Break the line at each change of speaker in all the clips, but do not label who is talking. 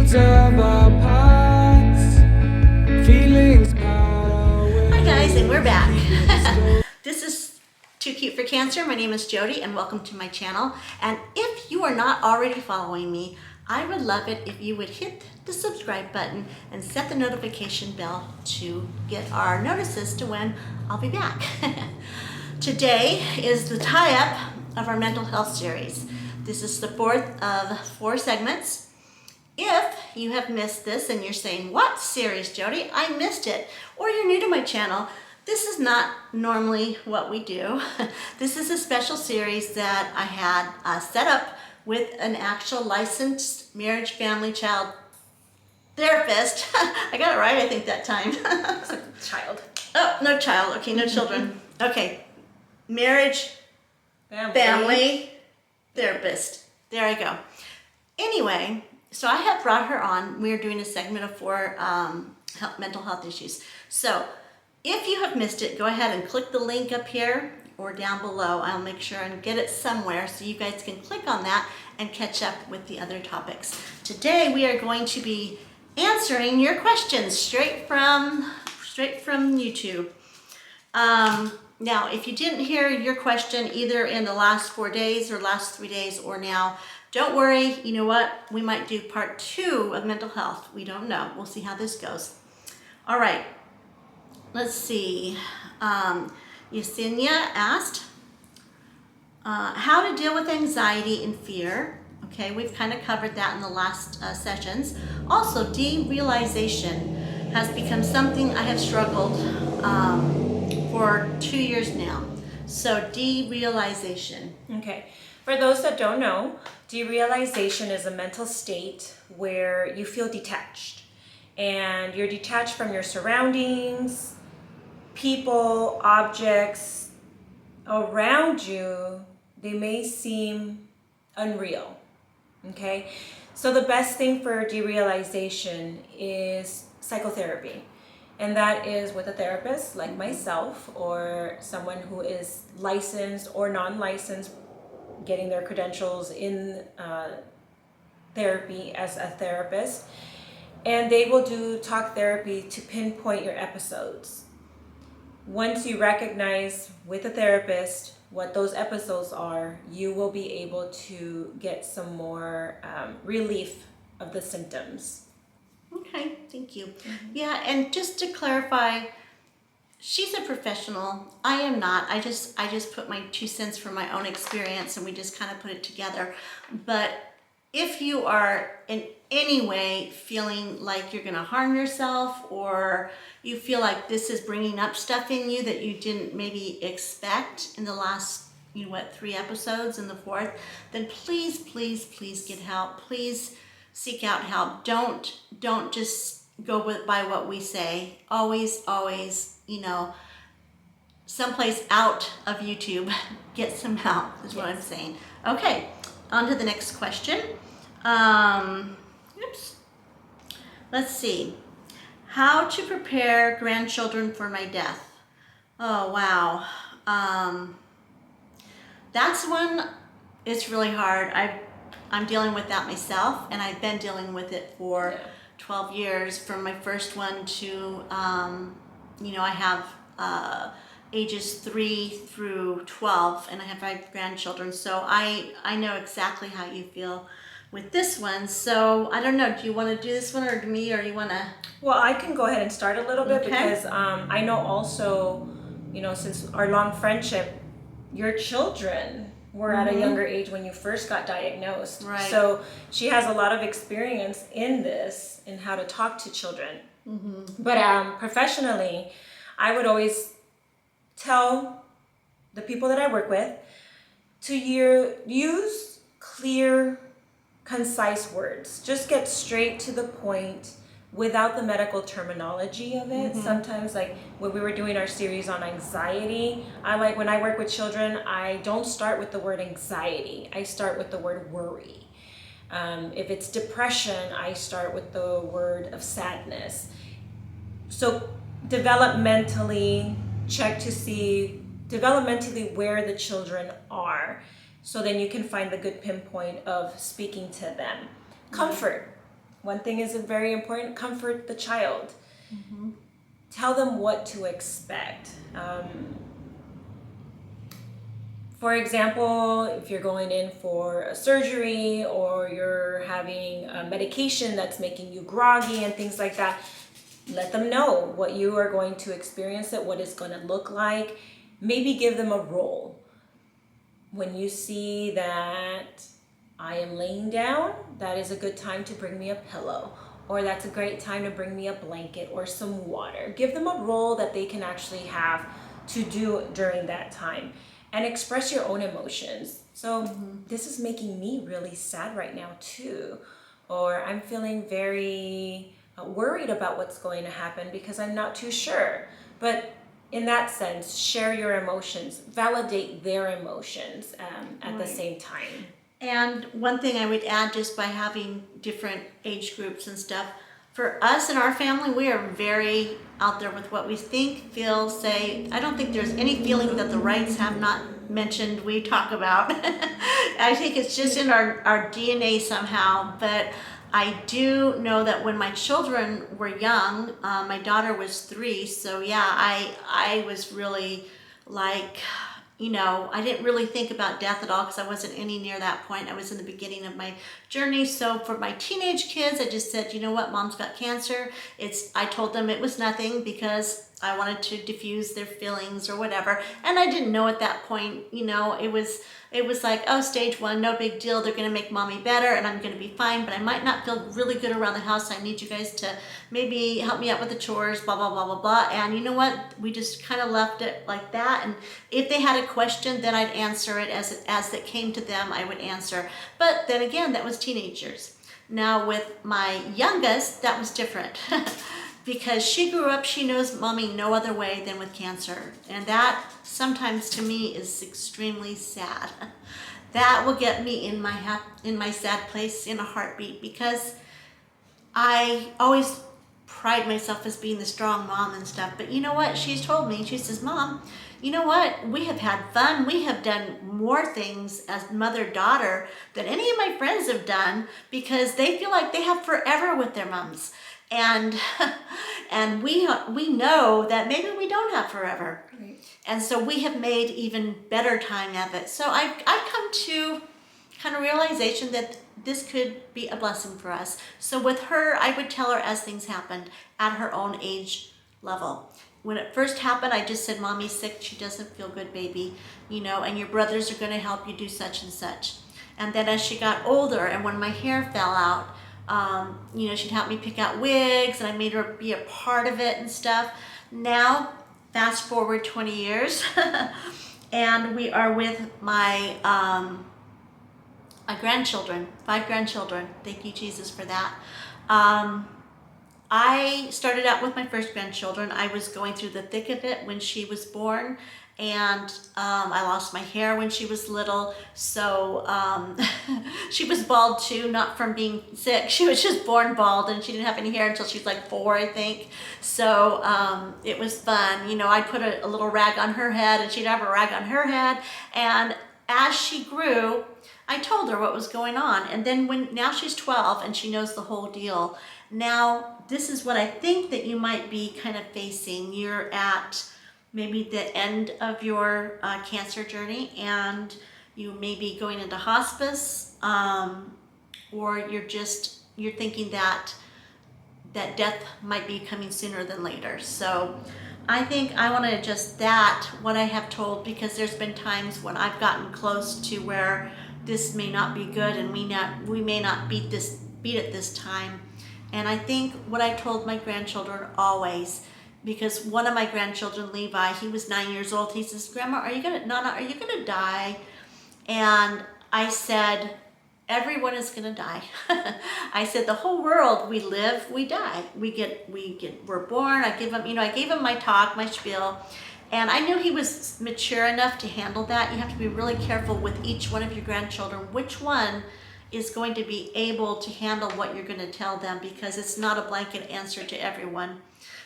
fields of our past, feelings powder away.
Hi guys, and we're back. This is Too Cute for Cancer. My name is Jody and welcome to my channel. And if you are not already following me, I would love it if you would hit the subscribe button and set the notification bell to get our notices to when I'll be back. Today is the tie-up of our mental health series. This is the fourth of 4 segments. If you have missed this and you're saying, what series, Jody? I missed it. Or you're new to my channel, this is not normally what we do. This is a special series that I had set up with an actual licensed marriage, family, child therapist. I got it right, I think, that time.
Child.
Oh, no child. Okay, no children. Okay, marriage, family therapist. There I go. Anyway, so I have brought her on. We're doing a segment of 4 mental health issues. So if you have missed it, go ahead and click the link up here or down below. I'll make sure and get it somewhere so you guys can click on that and catch up with the other topics. Today we are going to be answering your questions straight from YouTube. Now, if you didn't hear your question either in the last 4 days or last 3 days or now, don't worry. You know what? We might do part 2 of mental health. We don't know. We'll see how this goes. All right. Let's see. Yesenia asked how to deal with anxiety and fear. Okay, we've kind of covered that in the last sessions. Also, derealization has become something I have struggled for 2 years now. So derealization.
Okay. For those that don't know, derealization is a mental state where you feel detached. And you're detached from your surroundings, people, objects around you. They may seem unreal. Okay? So the best thing for derealization is psychotherapy. And that is with a therapist like myself or someone who is licensed or non-licensed, getting their credentials in therapy as a therapist. And they will do talk therapy to pinpoint your episodes. Once you recognize with a therapist what those episodes are, you will be able to get some more relief of the symptoms.
Okay, thank you. Yeah, and just to clarify, she's a professional. I am not. I just put my 2 cents from my own experience and we just kind of put it together. But if you are in any way feeling like you're going to harm yourself or you feel like this is bringing up stuff in you that you didn't maybe expect in the last, 3 episodes and the 4th, then please, please, please get help. Please seek out help. Don't just go by what we say. Always, someplace out of YouTube, get some help is what I'm saying. Okay, on to the next question. Let's see. How to prepare grandchildren for my death. Oh, wow. That's one, it's really hard. I'm dealing with that myself, and I've been dealing with it for 12 years, from my first one to, I have ages 3 through 12, and I have 5 grandchildren, so I know exactly how you feel with this one. So I don't know, do you want to do this one or me, or you want to?
Well, I can go ahead and start a little bit.
Okay.
Because I know also, since our long friendship, your children were at a younger age when you first got diagnosed.
Right.
So she has a lot of experience in this, in how to talk to children. But professionally, I would always tell the people that I work with to use clear, concise words. Just get straight to the point without the medical terminology of it. Sometimes, like when we were doing our series on anxiety, when I work with children, I don't start with the word anxiety. I start with the word worry. If it's depression, I start with the word of sadness. So developmentally, check to see developmentally where the children are. So then you can find the good pinpoint of speaking to them. Comfort. one thing is very important: comfort the child. Tell them what to expect. For example, if you're going in for a surgery or you're having a medication that's making you groggy and things like that, let them know what you are going to experience, what it's going to look like. Maybe give them a role. When you see that I am laying down, that is a good time to bring me a pillow, or that's a great time to bring me a blanket or some water. Give them a role that they can actually have to do during that time, and express your own emotions. So this is making me really sad right now too, or I'm feeling very worried about what's going to happen because I'm not too sure. But in that sense, share your emotions, validate their emotions at the same time.
And one thing I would add, just by having different age groups and stuff, for us and our family, we are very out there with what we think, feel, say. I don't think there's any feeling that the Wrights have not mentioned we talk about. I think it's just in our DNA somehow. But I do know that when my children were young, my daughter was 3, so yeah, I was really like, I didn't really think about death at all because I wasn't any near that point. I was in the beginning of my journey. So for my teenage kids, I just said, you know what, Mom's got cancer. I told them it was nothing because I wanted to diffuse their feelings or whatever. And I didn't know at that point, it was like, oh, stage 1, no big deal. They're going to make Mommy better and I'm going to be fine, but I might not feel really good around the house. I need you guys to maybe help me out with the chores, blah, blah, blah, blah, blah. And you know what? We just kind of left it like that. And if they had a question, then I'd answer it as it came to them, I would answer. But then again, that was teenagers. Now with my youngest, that was different. Because she grew up, she knows Mommy no other way than with cancer. And that sometimes to me is extremely sad. That will get me in my sad place in a heartbeat, because I always pride myself as being the strong mom and stuff. But you know what? She's told me, she says, Mom, you know what? We have had fun. We have done more things as mother-daughter than any of my friends have done, because they feel like they have forever with their moms. And we know that maybe we don't have forever. Right. And so we have made even better time of it. So I come to kind of realization that this could be a blessing for us. So with her, I would tell her as things happened at her own age level. When it first happened, I just said, Mommy's sick. She doesn't feel good, baby. And your brothers are going to help you do such and such. And then as she got older, and when my hair fell out, she'd help me pick out wigs, and I made her be a part of it and stuff. Now, fast forward 20 years, and we are with my grandchildren, 5 grandchildren. Thank you, Jesus, for that. I started out with my first grandchildren. I was going through the thick of it when she was born. And I lost my hair when she was little, so she was bald too, not from being sick. She was just born bald, and she didn't have any hair until she was like 4, I think. So it was fun. I'd put a little rag on her head, and she'd have a rag on her head. And as she grew, I told her what was going on. And then now she's 12, and she knows the whole deal. Now, this is what I think that you might be kind of facing. You're at maybe the end of your cancer journey, and you may be going into hospice, or you're thinking that death might be coming sooner than later. So I think I want to adjust what I have told, because there's been times when I've gotten close to where this may not be good, and we may not beat it this time. And I think what I told my grandchildren always, because one of my grandchildren, Levi, he was 9 years old. He says, Grandma, Nana, are you going to die? And I said, everyone is going to die. I said, the whole world, we live, we die. We're born. I gave him my talk, my spiel. And I knew he was mature enough to handle that. You have to be really careful with each one of your grandchildren, which one is going to be able to handle what you're going to tell them, because it's not a blanket answer to everyone.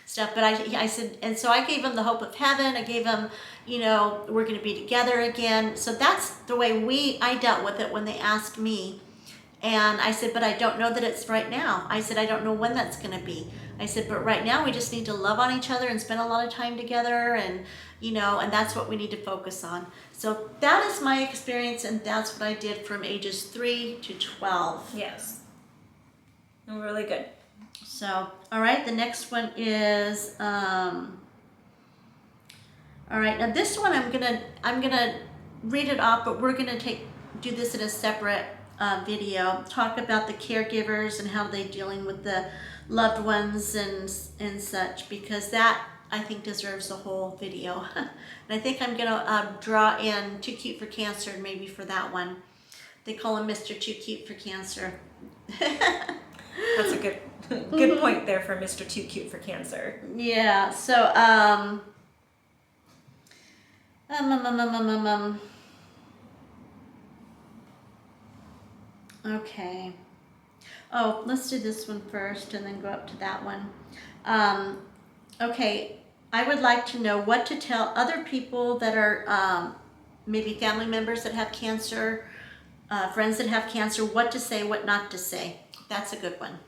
Stuff, but I said, and so I gave him the hope of heaven. I gave him, we're going to be together again. So that's the way I dealt with it when they asked me. And I said, but I don't know that it's right now. I said, I don't know when that's going to be. I said, but right now we just need to love on each other and spend a lot of time together, and and that's what we need to focus on. So that is my experience, and that's what I did from ages 3 to 12.
Yes. Really good.
So, all right, the next one is, all right, now this one I'm gonna read it off, but we're gonna do this in a separate video, talk about the caregivers and how they're dealing with the loved ones and such, because that I think deserves a whole video. And I think I'm gonna draw in Too Cute for Cancer maybe for that one. They call him Mr. Too Cute for Cancer.
That's a good point there for Mr. Too Cute for Cancer.
Yeah, so okay. Oh, let's do this one first and then go up to that one. Okay, I would like to know what to tell other people that are maybe family members that have cancer, friends that have cancer, what to say, what not to say. That's a good one.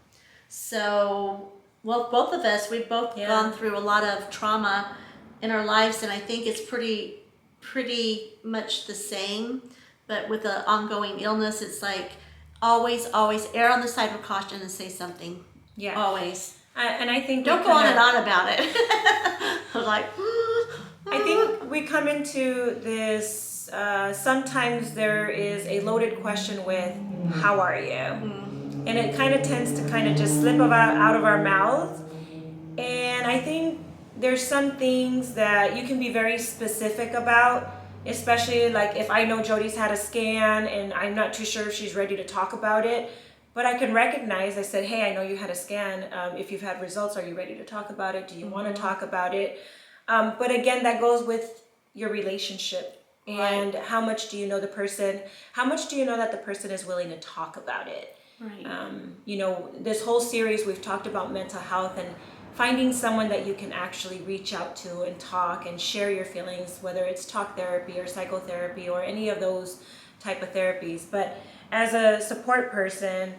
So, well, both of us, we've both gone through a lot of trauma in our lives, and I think it's pretty much the same, but with an ongoing illness, it's like always err on the side of caution and say something.
Yeah.
Always.
And I think
don't go on and on about it. Like,
I think we come into this, sometimes there is a loaded question with, how are you? And it kind of tends to kind of just slip out of our mouths. And I think there's some things that you can be very specific about, especially like if I know Jody's had a scan and I'm not too sure if she's ready to talk about it, but I can recognize, I said, hey, I know you had a scan. If you've had results, are you ready to talk about it? Do you want to talk about it? But again, that goes with your relationship. And how much do you know the person? How much do you know that the person is willing to talk about it? Right. This whole series we've talked about mental health and finding someone that you can actually reach out to and talk and share your feelings, whether it's talk therapy or psychotherapy or any of those type of therapies. But as a support person,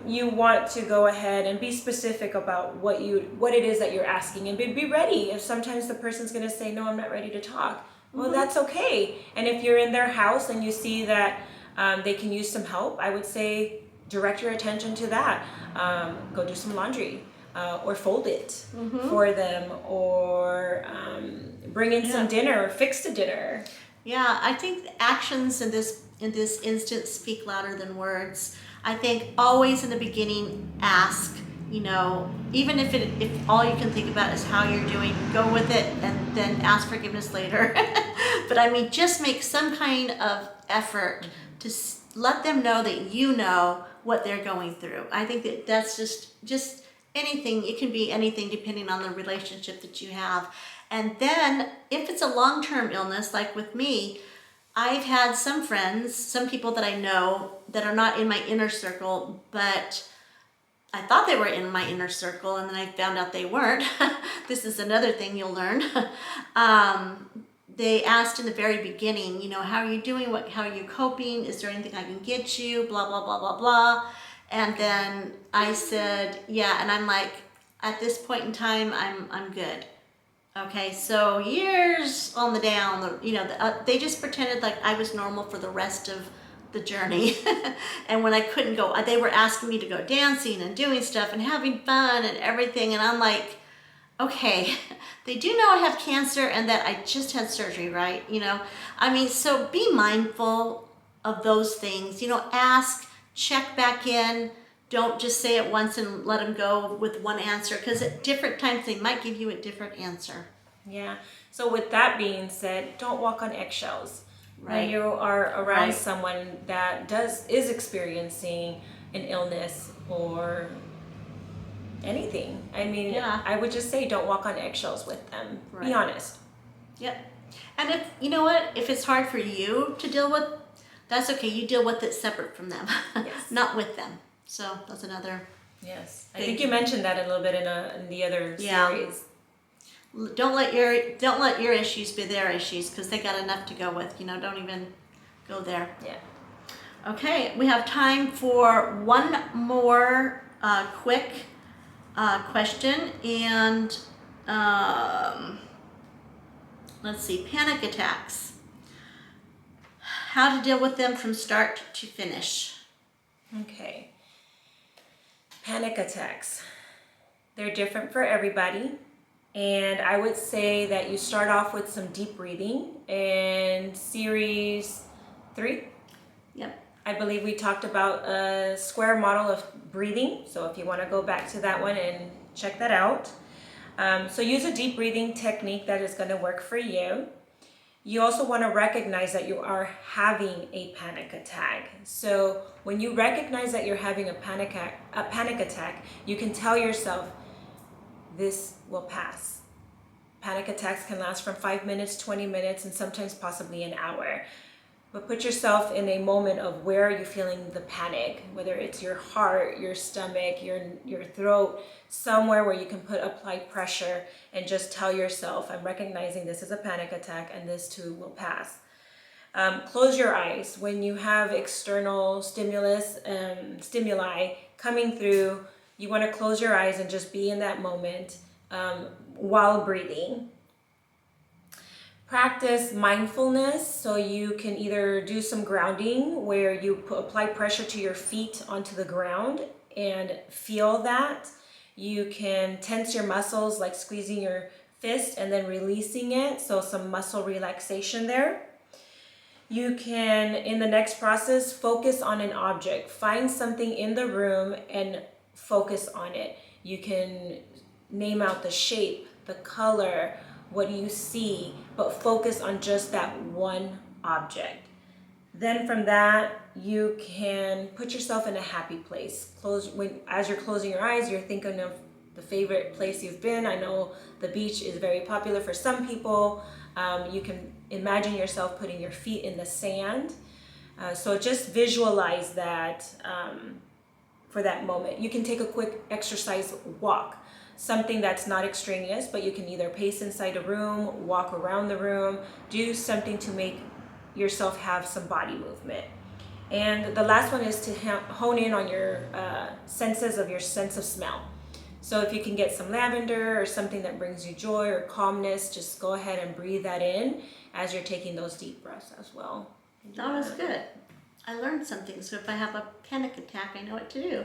you want to go ahead and be specific about what it is that you're asking, and be ready. If sometimes the person's going to say, no, I'm not ready to talk, well, that's okay. And if you're in their house and you see that they can use some help, I would say direct your attention to that. Go do some laundry or fold it for them, or bring in some dinner or fix the dinner. Yeah, I think actions in this instance speak louder than words. I think always in the beginning ask, even if all you can think about is how you're doing, go with it and then ask forgiveness later. But I mean, just make some kind of effort to let them know that you know what they're going through. I think that's just anything. It can be anything depending on the relationship that you have. And then if it's a long-term illness, like with me, I've had some friends, some people that I know that are not in my inner circle, but I thought they were in my inner circle, and then I found out they weren't. This is another thing you'll learn. They asked in the very beginning, how are you doing? How are you coping? Is there anything I can get you? Blah, blah, blah, blah, blah. And then I said, yeah. And I'm like, at this point in time, I'm good. Okay, so years on the down, they just pretended like I was normal for the rest of the journey. And when I couldn't go, they were asking me to go dancing and doing stuff and having fun and everything. And I'm like, okay, they do know I have cancer and that I just had surgery, right? So be mindful of those things. Ask, check back in. Don't just say it once and let them go with one answer, because at different times they might give you a different answer. Yeah. So with that being said, don't walk on eggshells.
Right.
When you are around someone that is experiencing an illness or anything. I mean, I would just say don't walk on eggshells with them. Right. Be honest.
Yep. And if it's hard for you to deal with, that's okay. You deal with it separate from them, not with them. So that's another.
Yes, I think you mentioned that a little bit in the other series.
Don't let your issues be their issues, because they got enough to go with. Don't even go there.
Yeah.
Okay, we have time for one more quick question, and let's see, panic attacks. How to deal with them from start to finish.
Okay. Panic attacks. They're different for everybody. And I would say that you start off with some deep breathing in series 3.
Yep.
I believe we talked about a square model of breathing. So if you want to go back to that one and check that out. So use a deep breathing technique that is going to work for you. You also want to recognize that you are having a panic attack. So when you recognize that you're having a panic attack, you can tell yourself, this will pass. Panic attacks can last from 5 minutes, 20 minutes, and sometimes possibly an hour. But put yourself in a moment of where are you feeling the panic, whether it's your heart, your stomach, your throat, somewhere where you can apply pressure and just tell yourself, I'm recognizing this is a panic attack and this too will pass. Close your eyes. When you have external stimuli coming through, you want to close your eyes and just be in that moment while breathing. Practice mindfulness, so you can either do some grounding where you apply pressure to your feet onto the ground and feel that. You can tense your muscles, like squeezing your fist and then releasing it, so some muscle relaxation there. You can, in the next process, focus on an object. Find something in the room and focus on it. You can name out the shape, the color, what you see, but focus on just that one object. Then from that, you can put yourself in a happy place. As you're closing your eyes, you're thinking of the favorite place you've been. I know the beach is very popular for some people. You can imagine yourself putting your feet in the sand. So just visualize that for that moment. You can take a quick exercise walk. Something that's not extraneous, but you can either pace inside a room, walk around the room, do something to make yourself have some body movement. And the last one is to hone in on your senses of your sense of smell. So if you can get some lavender or something that brings you joy or calmness, just go ahead and breathe that in as you're taking those deep breaths as well.
That was good. I learned something, so if I have a panic attack, I know what to do.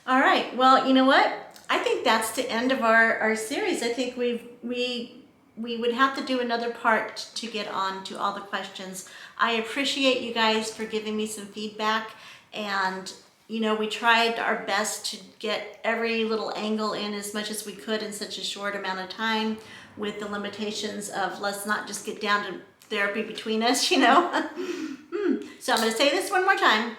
All right, well, you know what? I think that's the end of our series. I think we would have to do another part to get on to all the questions. I appreciate you guys for giving me some feedback, and we tried our best to get every little angle in as much as we could in such a short amount of time, with the limitations of let's not just get down to therapy between us, So I'm going to say this one more time.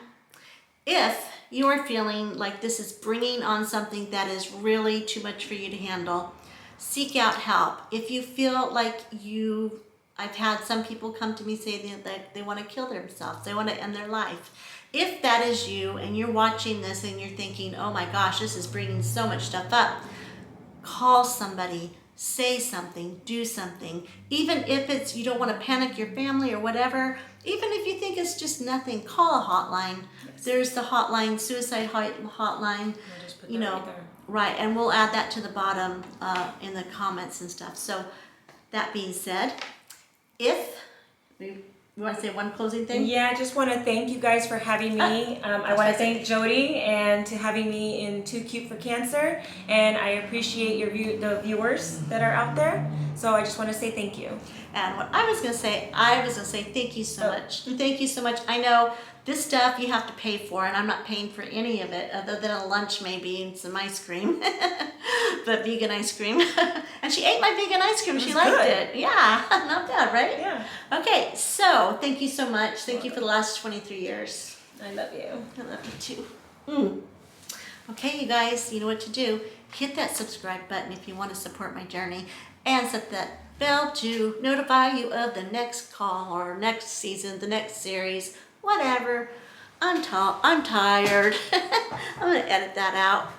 If you are feeling like this is bringing on something that is really too much for you to handle, seek out help. If you feel like I've had some people come to me say that they want to kill themselves, they want to end their life. If that is you and you're watching this and you're thinking, oh my gosh, this is bringing so much stuff up, call somebody, say something, do something. Even if you don't want to panic your family or whatever, even if you think it's just nothing, call a hotline. Yes. There's the hotline, suicide hotline,
We'll just put that right there.
Right, and we'll add that to the bottom in the comments and stuff. So that being said, if you want to say one closing thing?
Yeah, I just want to thank you guys for having me. I want to thank Jody and to having me in Too Cute for Cancer, and I appreciate the viewers that are out there. So I just want to say thank you.
And what I was going to say thank you so much. Thank you so much. I know this stuff you have to pay for, and I'm not paying for any of it other than a lunch maybe and some ice cream, but vegan ice cream. And she ate my vegan ice cream. She liked it. Yeah, not bad, right?
Yeah.
Okay, so thank you so much. Thank you for the last 23 years.
I love you.
I love you too. Okay, you guys, you know what to do. Hit that subscribe button if you want to support my journey, and set that bell to notify you of the next call or next season, the next series, whatever. I'm tired. I'm going to edit that out.